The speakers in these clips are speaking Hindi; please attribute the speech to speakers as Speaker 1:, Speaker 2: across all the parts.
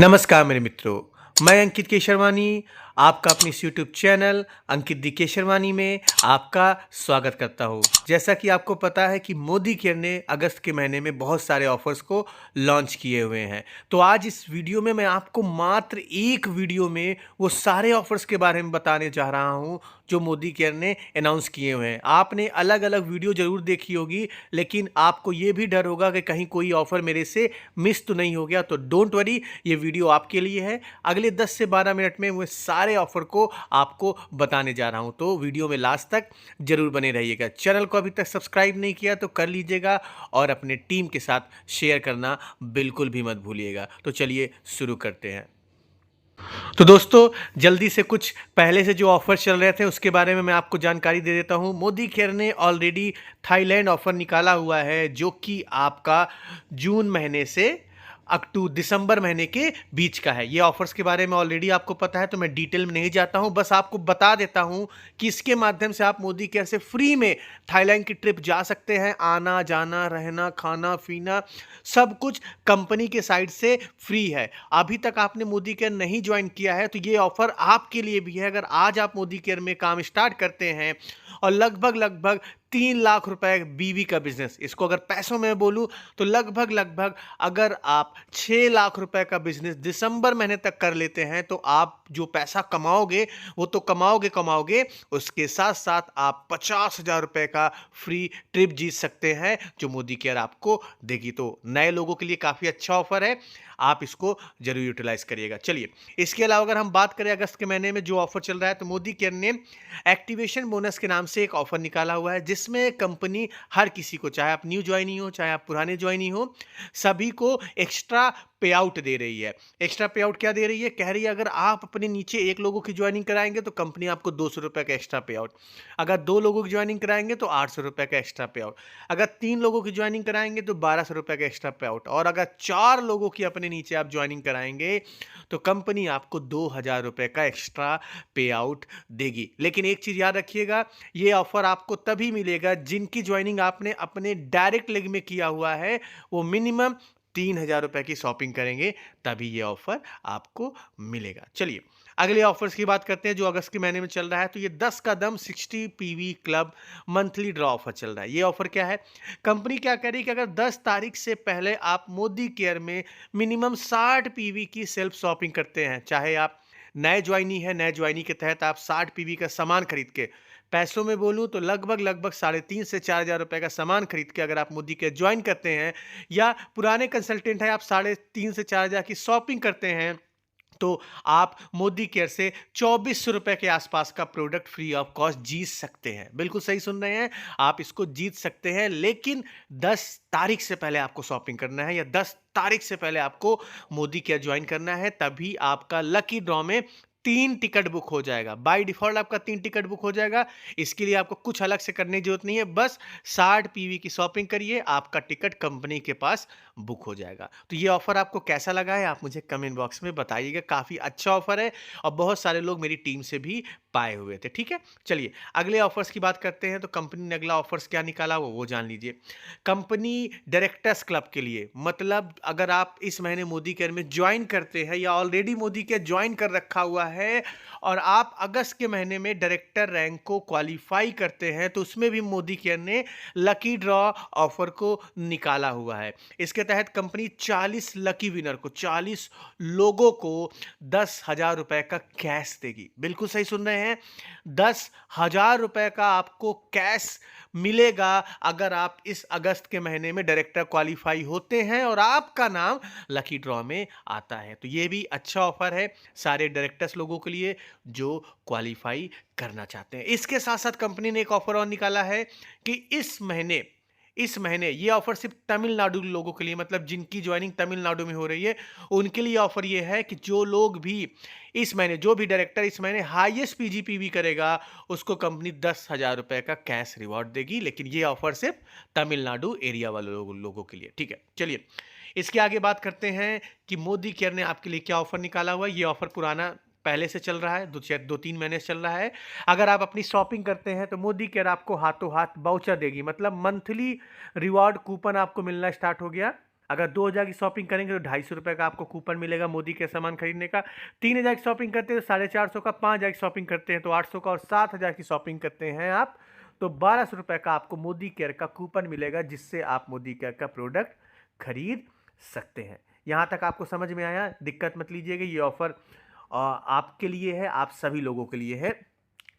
Speaker 1: नमस्कार मेरे मित्रों, मैं अंकित केशरवानी आपका अपनी इस यूट्यूब चैनल अंकित दी केशरवानी में आपका स्वागत करता हूँ। जैसा कि आपको पता है कि मोदी केयर ने अगस्त के महीने में बहुत सारे ऑफर्स को लॉन्च किए हुए हैं। तो आज इस वीडियो में मैं आपको मात्र एक वीडियो में वो सारे ऑफर्स के बारे में बताने जा रहा हूँ जो मोदी केयर ने अनाउंस किए हुए हैं। आपने अलग अलग वीडियो ज़रूर देखी होगी, लेकिन आपको ये भी डर होगा कि कहीं कोई ऑफ़र मेरे से मिस तो नहीं हो गया। तो डोंट वरी, ये वीडियो आपके लिए है। अगले 10 से 12 मिनट में वो सारे ऑफ़र को आपको बताने जा रहा हूँ, तो वीडियो में लास्ट तक ज़रूर बने रहिएगा। चैनल को अभी तक सब्सक्राइब नहीं किया तो कर लीजिएगा और अपने टीम के साथ शेयर करना बिल्कुल भी मत भूलिएगा। तो चलिए शुरू करते हैं। तो दोस्तों, जल्दी से कुछ पहले से जो ऑफर चल रहे थे उसके बारे में मैं आपको जानकारी दे देता हूं। मोदी केयर ने ऑलरेडी थाईलैंड ऑफर निकाला हुआ है, जो कि आपका जून महीने से दिसंबर महीने के बीच का है। ये ऑफर्स के बारे में ऑलरेडी आपको पता है, तो मैं डिटेल में नहीं जाता हूं। बस आपको बता देता हूं कि इसके माध्यम से आप मोदी केयर से फ्री में थाईलैंड की ट्रिप जा सकते हैं। आना जाना, रहना, खाना पीना सब कुछ कंपनी के साइड से फ्री है। अभी तक आपने मोदी केयर नहीं ज्वाइन किया है तो ये ऑफर आपके लिए भी है। अगर आज आप मोदी केयर में काम स्टार्ट करते हैं और लगभग लगभग 3 लाख रुपए बीवी का बिजनेस, इसको अगर पैसों में बोलूं तो लगभग लगभग अगर आप 6 लाख रुपए का बिजनेस दिसंबर महीने तक कर लेते हैं तो आप जो पैसा कमाओगे वो तो कमाओगे कमाओगे, उसके साथ साथ आप 50,000 रुपए का फ्री ट्रिप जीत सकते हैं जो मोदी केयर आपको देगी। तो नए लोगों के लिए काफ़ी अच्छा ऑफर है, आप इसको जरूर यूटिलाइज करिएगा। चलिए, इसके अलावा अगर हम बात करें अगस्त के महीने में जो ऑफर चल रहा है, तो मोदी केयर ने एक्टिवेशन बोनस के नाम से एक ऑफर निकाला हुआ है, जिसमें कंपनी हर किसी को, चाहे आप न्यू ज्वाइनी हो चाहे आप पुराने ज्वाइनी हो, सभी को एक्स्ट्रा पे आउट दे रही है। एक्स्ट्रा पे आउट क्या दे रही है? कह रही है अगर आप अपने नीचे एक लोगों की ज्वाइनिंग कराएंगे तो कंपनी आपको 200 रुपए का एक्स्ट्रा पे आउट, अगर 2 लोगों की ज्वाइनिंग कराएंगे तो 800 रुपए का एक्स्ट्रा पे आउट, अगर 3 लोगों की ज्वाइनिंग कराएंगे तो 1200 रुपए का एक्स्ट्रा पे आउट, और अगर 4 लोगों की अपने नीचे आप ज्वाइनिंग कराएंगे तो कंपनी आपको 2000 रुपए का एक्स्ट्रा पे आउट देगी। लेकिन एक चीज याद रखिएगा, ये ऑफर आपको तभी मिलेगा जिनकी ज्वाइनिंग आपने अपने डायरेक्ट लेग में किया हुआ है, वो मिनिमम 3,000 रुपए की शॉपिंग करेंगे, तभी ये ऑफर आपको मिलेगा। चलिए, अगले ऑफर्स की बात करते हैं जो अगस्त के महीने में चल रहा है। तो ये 10 का दम 60 PV club monthly draw offer चल रहा है। ये ऑफर क्या है? कंपनी क्या कह रही है कि अगर 10 तारीख से पहले आप मोदी केयर में मिनिमम 60 पीवी की सेल्फ शॉपिंग करते हैं, चाहे आप नए ज्वाइनी है, नए ज्वाइनी के तहत आप 60 पीवी का सामान खरीद के, पैसों में बोलूं तो लगभग लगभग 3,500 से 4,000 रुपए का सामान खरीद के अगर आप मोदी केयर ज्वाइन करते हैं, या पुराने कंसल्टेंट है, आप 3,500 से 4,000 की शॉपिंग करते हैं, तो आप मोदी केयर से 2400 रुपए के आसपास का प्रोडक्ट फ्री ऑफ कॉस्ट जीत सकते हैं। बिल्कुल सही सुन रहे हैं, आप इसको जीत सकते हैं, लेकिन 10 तारीख से पहले आपको शॉपिंग करना है, या 10 तारीख से पहले आपको मोदी केयर ज्वाइन करना है, तभी आपका लकी ड्रॉ में 3 टिकट बुक हो जाएगा। बाय डिफॉल्ट आपका 3 टिकट बुक हो जाएगा। इसके लिए आपको कुछ अलग से करने की जरूरत नहीं है, बस 60 पीवी की शॉपिंग करिए, आपका टिकट कंपनी के पास बुक हो जाएगा। तो ये ऑफर आपको कैसा लगा है आप मुझे कमेंट बॉक्स में बताइएगा। काफ़ी अच्छा ऑफर है और बहुत सारे लोग मेरी टीम से भी पाए हुए थे। ठीक है, चलिए अगले ऑफर्स की बात करते हैं। तो कंपनी ने अगला ऑफर्स क्या निकाला वो जान लीजिए। कंपनी डायरेक्टर्स क्लब के लिए, मतलब अगर आप इस महीने मोदी केयर में ज्वाइन करते हैं या ऑलरेडी मोदी केयर ज्वाइन कर रखा हुआ है और आप अगस्त के महीने में डायरेक्टर रैंक को क्वालिफाई करते हैं, तो उसमें भी मोदी केयर ने लकी ड्रॉ ऑफर को निकाला हुआ है। इसके तहत कंपनी 40 लकी विनर को, 40 लोगों को 10,000 रुपए का कैश देगी। बिल्कुल सही सुन रहे हैं, 10,000 रुपए का आपको कैश मिलेगा अगर आप इस अगस्त के महीने में डायरेक्टर क्वालिफाई होते हैं और आपका नाम लकी ड्रॉ में आता है। तो ये भी अच्छा ऑफर है सारे डायरेक्टर्स लोगों के लिए जो क्वालिफाई करना चाहते हैं। इसके साथ साथ कंपनी ने एक ऑफर और निकाला है कि इस महीने ये ऑफर सिर्फ तमिलनाडु लोगों के लिए, मतलब जिनकी ज्वाइनिंग तमिलनाडु में हो रही है उनके लिए ऑफर ये है कि जो लोग भी इस महीने, जो भी डायरेक्टर इस महीने हाईएस्ट पीजीपीवी करेगा, उसको कंपनी 10,000 रुपए का कैश रिवॉर्ड देगी। लेकिन ये ऑफर सिर्फ तमिलनाडु एरिया वाले लोगों के लिए। ठीक है, चलिए इसके आगे बात करते हैं कि मोदी केयर ने आपके लिए क्या ऑफर निकाला हुआ है। ये ऑफर पुराना पहले से चल रहा है, 2-3 महीने से चल रहा है। अगर आप अपनी शॉपिंग करते हैं तो मोदी केयर आपको हाथों हाथ बाउचर देगी, मतलब मंथली रिवॉर्ड कूपन आपको मिलना स्टार्ट हो गया। अगर 2,000 की शॉपिंग करेंगे तो 250 रुपये का आपको कूपन मिलेगा मोदी के सामान खरीदने का। 3,000 की शॉपिंग करते हैं तो 450 का, 5,000 की शॉपिंग करते हैं तो 800 का, और 7,000 की शॉपिंग करते हैं आप तो 1,200 रुपये का आपको मोदी केयर का कूपन मिलेगा, जिससे आप मोदी केयर का प्रोडक्ट खरीद सकते हैं। यहाँ तक आपको समझ में आया? दिक्कत मत लीजिएगा, ये ऑफर आपके लिए है, आप सभी लोगों के लिए है।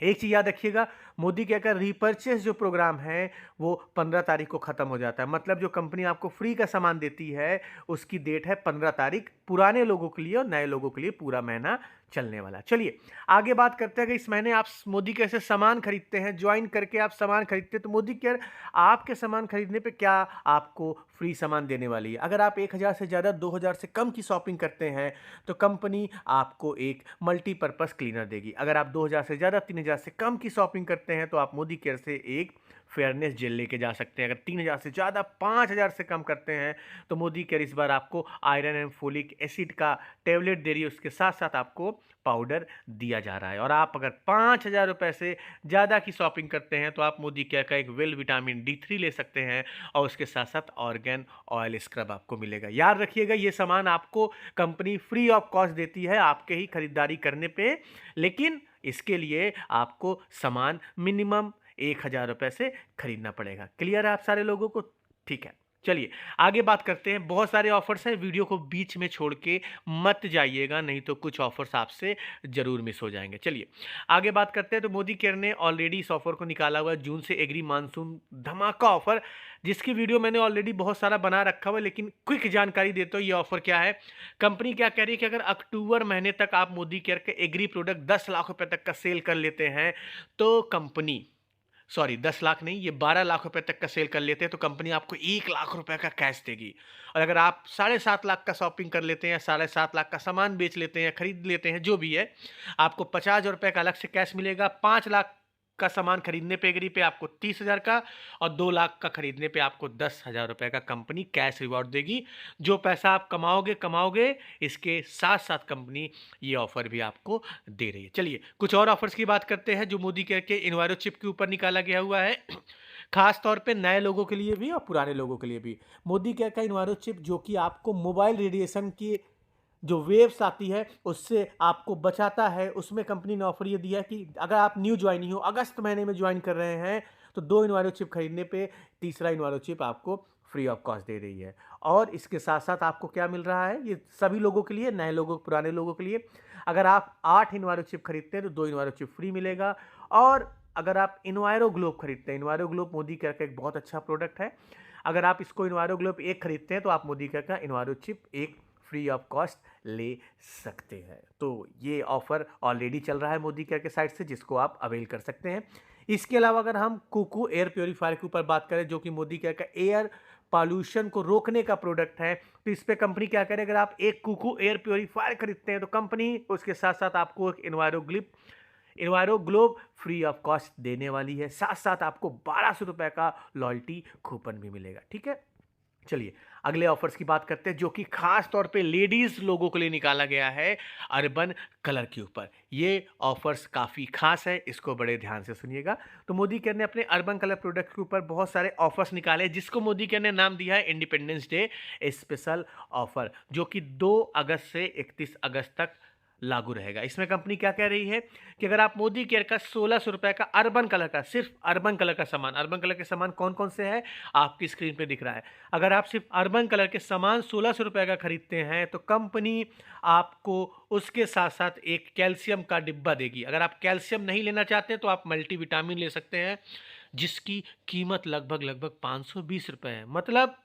Speaker 1: एक चीज़ याद रखिएगा, मोदी केयर का रीपर्चेस जो प्रोग्राम है वो 15 तारीख को ख़त्म हो जाता है। मतलब जो कंपनी आपको फ्री का सामान देती है उसकी डेट है 15 तारीख, पुराने लोगों के लिए और नए लोगों के लिए पूरा महीना चलने वाला। चलिए आगे बात करते हैं कि इस महीने आप मोदी केयर से सामान खरीदते हैं, ज्वाइन करके आप सामान खरीदते हैं, तो मोदी केयर आपके सामान खरीदने पे क्या आपको फ्री सामान देने वाली है। अगर आप 1,000 से ज़्यादा, 2,000 से कम की शॉपिंग करते हैं तो कंपनी आपको एक मल्टीपर्पज़ क्लीनर देगी। अगर आप 2,000 से ज़्यादा, 3,000 से कम की शॉपिंग करते हैं तो आप मोदी केयर से एक फेयरनेस जेल लेके जा सकते हैं। अगर 3,000 से ज़्यादा, 5,000 से कम करते हैं तो मोदी केयर इस बार आपको आयरन एंड फोलिक एसिड का टैबलेट दे रही है, उसके साथ साथ आपको पाउडर दिया जा रहा है। और आप अगर 5,000 रुपये से ज़्यादा की शॉपिंग करते हैं तो आप मोदी केयर का एक वेल विटामिन D3 ले सकते हैं, और उसके साथ साथ ऑर्गन ऑयल स्क्रब आपको मिलेगा। याद रखिएगा, ये सामान आपको कंपनी फ्री ऑफ कॉस्ट देती है आपके ही खरीदारी करने पे, लेकिन इसके लिए आपको सामान मिनिमम 1,000 रुपये से खरीदना पड़ेगा। क्लियर है आप सारे लोगों को? ठीक है, चलिए आगे बात करते हैं। बहुत सारे ऑफर्स हैं, वीडियो को बीच में छोड़ के मत जाइएगा, नहीं तो कुछ ऑफर्स आपसे जरूर मिस हो जाएंगे। चलिए आगे बात करते हैं। तो मोदी केयर ने ऑलरेडी इस ऑफर को निकाला हुआ है, जून से एग्री मानसून धमाका ऑफर, जिसकी वीडियो मैंने ऑलरेडी बहुत सारा बना रखा हुआ है, लेकिन क्विक जानकारी देता हूँ ये ऑफर क्या है। कंपनी क्या कह रही है कि अगर अक्टूबर महीने तक आप मोदी केयर के एग्री प्रोडक्ट 10 लाख रुपए तक का सेल कर लेते हैं तो कंपनी, सॉरी 10 लाख नहीं, ये 12 लाख रुपए तक का सेल कर लेते हैं तो कंपनी आपको 1 लाख रुपए का कैश देगी। और अगर आप 7.5 लाख का शॉपिंग कर लेते हैं, 7.5 लाख का सामान बेच लेते हैं, खरीद लेते हैं, जो भी है, आपको 50,000 रुपये का अलग से कैश मिलेगा। 5 लाख का सामान खरीदने पे एग्री पे आपको 30,000 का, और 2 लाख का खरीदने पे आपको 10,000 रुपये का कंपनी कैश रिवॉर्ड देगी। जो पैसा आप कमाओगे, इसके साथ साथ कंपनी ये ऑफर भी आपको दे रही है। चलिए कुछ और ऑफर्स की बात करते हैं जो मोदी केयर के इन्वायरो चिप के ऊपर निकाला गया हुआ है, खास तौर पे नए लोगों के लिए भी और पुराने लोगों के लिए भी। मोदी केयर का इन्वायरो चिप जो कि आपको मोबाइल रेडिएशन की जो वेव्स आती है उससे आपको बचाता है, उसमें कंपनी ने ऑफर ये दिया कि अगर आप न्यू ज्वाइनिंग हो, अगस्त महीने में ज्वाइन कर रहे हैं, तो 2 इन्वायरो चिप खरीदने पे तीसरा इन्वायरो चिप आपको फ्री ऑफ कॉस्ट दे रही है। और इसके साथ साथ आपको क्या मिल रहा है, ये सभी लोगों के लिए, नए लोगों, पुराने लोगों के लिए, अगर आप 8 इन्वायरो चिप खरीदते हैं तो 2 इन्वायरो चिप फ्री मिलेगा। और अगर आप इन्वायरो ग्लोब खरीदते हैं, इन्वायरो ग्लोब मोदी केयर का एक बहुत अच्छा प्रोडक्ट है, अगर आप इसको इन्वायरो ग्लोब एक खरीदते हैं तो आप मोदी केयर का इन्वायरो चिप एक फ्री ऑफ कॉस्ट ले सकते हैं। तो ये ऑफर ऑलरेडी चल रहा है मोदी केयर के साइड से, जिसको आप अवेल कर सकते हैं। इसके अलावा अगर हम कुकू एयर प्योरीफायर के ऊपर बात करें, जो कि मोदी केयर का एयर पॉल्यूशन को रोकने का प्रोडक्ट है, तो इस पे कंपनी क्या करे, अगर आप एक कुकू एयर प्योरीफायर खरीदते हैं तो कंपनी उसके साथ साथ आपको एक इन्वायरो ग्लोब फ्री ऑफ कॉस्ट देने वाली है। साथ साथ आपको 1,200 रुपये का लॉयल्टी कूपन भी मिलेगा। ठीक है, चलिए अगले ऑफर्स की बात करते हैं, जो कि खास तौर पे लेडीज लोगों के लिए निकाला गया है अर्बन कलर के ऊपर। ये ऑफर्स काफ़ी खास है, इसको बड़े ध्यान से सुनिएगा। तो मोदी केयर ने अपने अर्बन कलर प्रोडक्ट के ऊपर बहुत सारे ऑफर्स निकाले, जिसको मोदी केयर ने नाम दिया है इंडिपेंडेंस डे स्पेशल ऑफर, जो कि 2 अगस्त से 31 अगस्त तक लागू रहेगा। इसमें कंपनी क्या कह रही है कि अगर आप मोदी केयर का 1,600 रुपये का अर्बन कलर का, सिर्फ अर्बन कलर का सामान, अर्बन कलर के सामान कौन कौन से हैं आपकी स्क्रीन पे दिख रहा है, अगर आप सिर्फ अर्बन कलर के सामान 1,600 रुपये का खरीदते हैं तो कंपनी आपको उसके साथ साथ एक कैल्शियम का डिब्बा देगी। अगर आप कैल्शियम नहीं लेना चाहते तो आप मल्टीविटामिन ले सकते हैं, जिसकी कीमत लगभग 520 रुपये है। मतलब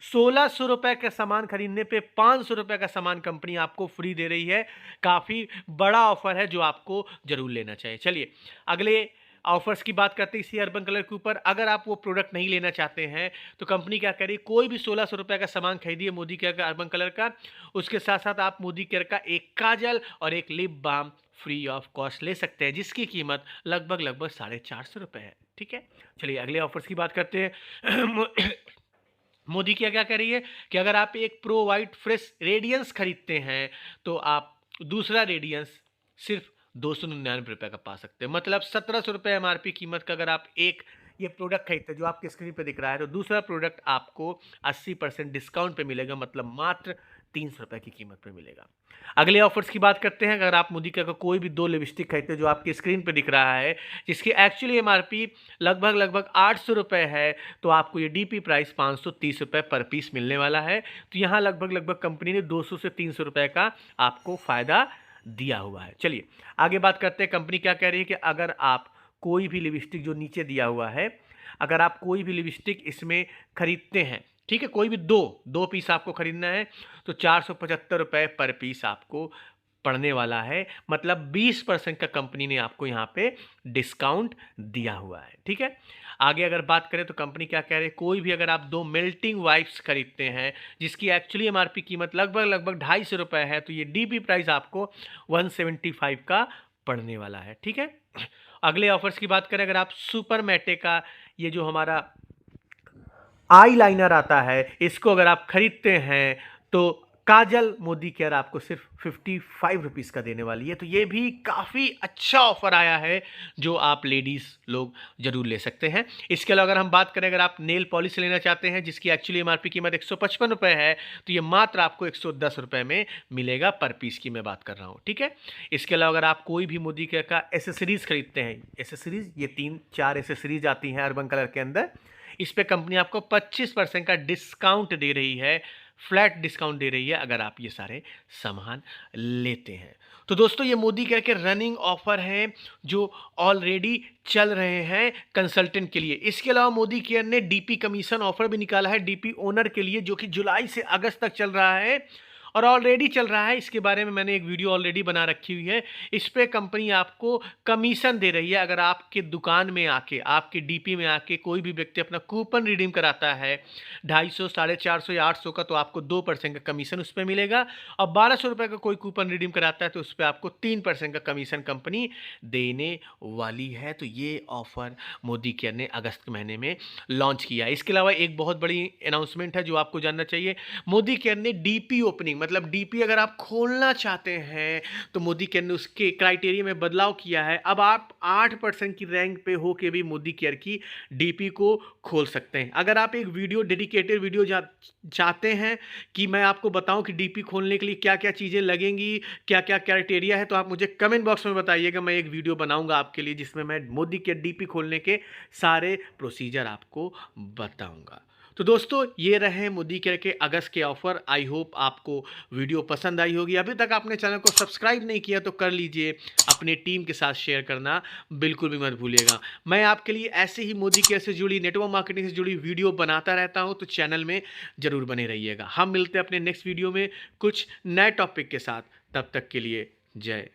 Speaker 1: 1,600 रुपये का सामान खरीदने पे 500 रुपये का सामान कंपनी आपको फ्री दे रही है। काफ़ी बड़ा ऑफर है जो आपको जरूर लेना चाहिए। चलिए अगले ऑफर्स की बात करते हैं इसी अर्बन कलर के ऊपर। अगर आप वो प्रोडक्ट नहीं लेना चाहते हैं तो कंपनी क्या कह रही है, कोई भी 1,600 रुपये का सामान खरीदिए मोदी केयर का अर्बन कलर का, उसके साथ साथ आप मोदी केयर का एक काजल और एक lip balm free of cost ले सकते हैं, जिसकी कीमत लगभग 450 रुपये है। ठीक है, चलिए अगले ऑफर्स की बात करते हैं। मोदी क्या कह रही है कि अगर आप एक प्रो वाइट फ्रेश रेडियंस खरीदते हैं तो आप दूसरा रेडियंस सिर्फ 299 रुपये का पा सकते हैं। मतलब 1,700 रुपये MRP कीमत का अगर आप एक ये प्रोडक्ट खरीदते हैं जो आपके स्क्रीन पे दिख रहा है, तो दूसरा प्रोडक्ट आपको 80% डिस्काउंट पे मिलेगा, मतलब मात्र 300 रुपये की कीमत पे मिलेगा। अगले ऑफर्स की बात करते हैं। अगर आप मोदी का कोई भी 2 लिपस्टिक खरीदते हैं जो आपकी स्क्रीन पे दिख रहा है, जिसकी एक्चुअली एमआरपी लगभग 800 रुपये है, तो आपको ये डीपी प्राइस 530 रुपये पर पीस मिलने वाला है। तो यहाँ लगभग कंपनी ने 200 से 300 रुपये का आपको फ़ायदा दिया हुआ है। चलिए आगे बात करते हैं। कंपनी क्या कह रही है कि अगर आप कोई भी लिपस्टिक जो नीचे दिया हुआ है, अगर आप कोई भी लिपस्टिक इसमें खरीदते हैं, ठीक है, कोई भी दो पीस आपको खरीदना है, तो 475 रुपये पर पीस आपको पड़ने वाला है। मतलब 20% का कंपनी ने आपको यहाँ पे डिस्काउंट दिया हुआ है। ठीक है, आगे अगर बात करें तो कंपनी क्या कह रही है, कोई भी अगर आप 2 मेल्टिंग वाइप्स खरीदते हैं जिसकी एक्चुअली एमआरपी कीमत लगभग 250 रुपये है, तो ये डीपी प्राइस आपको 175 का पड़ने वाला है। ठीक है, अगले ऑफर्स की बात करें, अगर आप सुपर मैटे का ये जो हमारा आई लाइनर आता है, इसको अगर आप खरीदते हैं तो काजल मोदी केयर आपको सिर्फ 55 रुपीज़ का देने वाली है। तो ये भी काफ़ी अच्छा ऑफर आया है जो आप लेडीज़ लोग जरूर ले सकते हैं। इसके अलावा अगर हम बात करें, अगर आप नेल पॉलिश लेना चाहते हैं जिसकी एक्चुअली एमआरपी कीमत 155 रुपये है, तो ये मात्र आपको 110 रुपये में मिलेगा पर पीस की मैं बात कर रहा हूँ। ठीक है, इसके अलावा अगर आप कोई भी मोदी केयर का एसेसरीज़ खरीदते हैं, एसेसरीज़ ये 3-4 एसेसरीज आती हैं अर्बन कलर के अंदर, इस पे कंपनी आपको 25% का डिस्काउंट दे रही है, फ्लैट डिस्काउंट दे रही है अगर आप ये सारे सामान लेते हैं। तो दोस्तों ये मोदी केयर के रनिंग ऑफर हैं जो ऑलरेडी चल रहे हैं कंसल्टेंट के लिए। इसके अलावा मोदी केयर ने डीपी कमीशन ऑफर भी निकाला है डीपी ओनर के लिए, जो कि जुलाई से अगस्त तक चल रहा है और ऑलरेडी चल रहा है। इसके बारे में मैंने एक वीडियो ऑलरेडी बना रखी हुई है। इस पे कंपनी आपको कमीशन दे रही है। अगर आपके दुकान में आके, आपके डीपी में आके कोई भी व्यक्ति अपना कूपन रिडीम कराता है 250, 450 या 800 का, तो आपको 2% का कमीशन उस पर मिलेगा। और 1200 रुपये का कोई कूपन रिडीम कराता है तो उस पर आपको 3% का कमीशन कंपनी देने वाली है। तो ये ऑफर मोदी केयर ने अगस्त के महीने में लॉन्च किया है। इसके अलावा एक बहुत बड़ी अनाउंसमेंट है जो आपको जानना चाहिए। मोदी केयर ने डीपी ओपनिंग, मतलब डीपी अगर आप खोलना चाहते हैं तो मोदी केयर ने उसके क्राइटेरिया में बदलाव किया है। अब आप 8% की रैंक पे हो के भी मोदी केयर की डीपी को खोल सकते हैं। अगर आप एक वीडियो, डेडिकेटेड वीडियो चाहते हैं कि मैं आपको बताऊं कि डीपी खोलने के लिए क्या क्या चीज़ें लगेंगी, क्या क्या क्राइटेरिया है, तो आप मुझे कमेंट बॉक्स में बताइएगा। मैं एक वीडियो बनाऊंगा आपके लिए जिसमें मैं मोदी केयर डीपी खोलने के सारे प्रोसीजर आपको बताऊंगा। तो दोस्तों ये रहे मोदी केयर के अगस्त के ऑफर। आई होप आपको वीडियो पसंद आई होगी। अभी तक आपने चैनल को सब्सक्राइब नहीं किया तो कर लीजिए, अपने टीम के साथ शेयर करना बिल्कुल भी मत भूलिएगा। मैं आपके लिए ऐसे ही मोदी केयर से जुड़ी, नेटवर्क मार्केटिंग से जुड़ी वीडियो बनाता रहता हूं, तो चैनल में जरूर बने रहिएगा। हम मिलते हैं अपने नेक्स्ट वीडियो में कुछ नए टॉपिक के साथ। तब तक के लिए जय